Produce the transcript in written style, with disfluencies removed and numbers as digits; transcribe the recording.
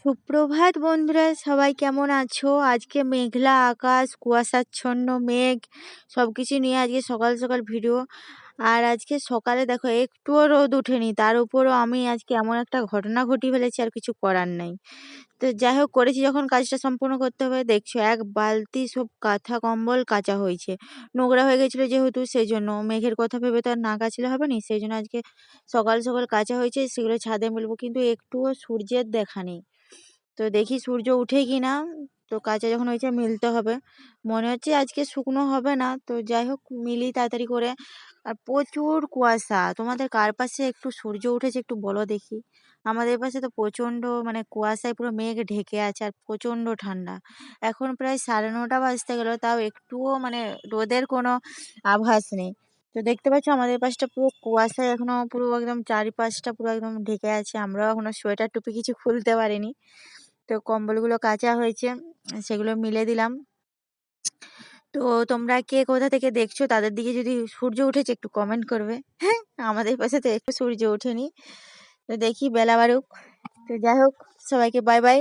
সুপ্রভাত বন্ধুরা, সবাই কেমন আছো? আজকে মেঘলা আকাশ, কুয়াশাচ্ছন্ন মেঘ সবকিছু নিয়ে আজকে সকাল সকাল ভিডিও। আর আজকে সকালে দেখো একটুও রোদ ওঠেনি, তার উপরও আমি আজকে এমন একটা ঘটনা ঘটিয়ে ফেলেছি, আর কিছু করার নাই। তো যাই হোক, করেছি যখন কাজটা সম্পূর্ণ করতে হবে। দেখছো এক বালতি সব কাঁথা কম্বল কাচা হয়েছে, নোংরা হয়ে গেছিলো যেহেতু, সেই জন্য মেঘের কথা ভেবে তো আর না কাচলে হবে না, সেই জন্য আজকে সকাল সকাল কাচা হয়েছে। সেগুলো ছাদে মেলবো, কিন্তু একটুও সূর্যের দেখা নেই। তো দেখি সূর্য উঠে কিনা। তো কাঁচা যখন হয়েছে মিলতে হবে, মনে হচ্ছে আজকে শুকনো হবে না। তো যাই হোক, মিলি তাড়াতাড়ি করে। আর প্রচুর কুয়াশা। তোমাদের কার পাশে একটু সূর্য উঠেছে একটু বলো দেখি। আমাদের পাশে তো প্রচন্ড, মানে কুয়াশায় পুরো মেঘ ঢেকে আছে, আর প্রচন্ড ঠান্ডা। এখন প্রায় 9:30 বাজতে গেল, তাও একটুও মানে রোদের কোনো আভাস নেই। তো দেখতে পাচ্ছ আমাদের পাশটা পুরো কুয়াশায় এখনো পুরো একদম চারিপাশটা পুরো একদম ঢেকে আছে। আমরাও এখনো সোয়েটার টুপি কিছু খুলতে পারিনি। তো কম্বলগুলো কাচা হয়েছে, সেগুলো মিলে দিলাম। তো তোমরা কে কোথা থেকে দেখছো, তাদের দিকে যদি সূর্য উঠেছে একটু কমেন্ট করবে। হ্যাঁ, আমাদের পাশে তো একটু সূর্য ওঠেনি। তো দেখি বেলা বাড়ুক। তো যাই হোক, সবাইকে বাই বাই।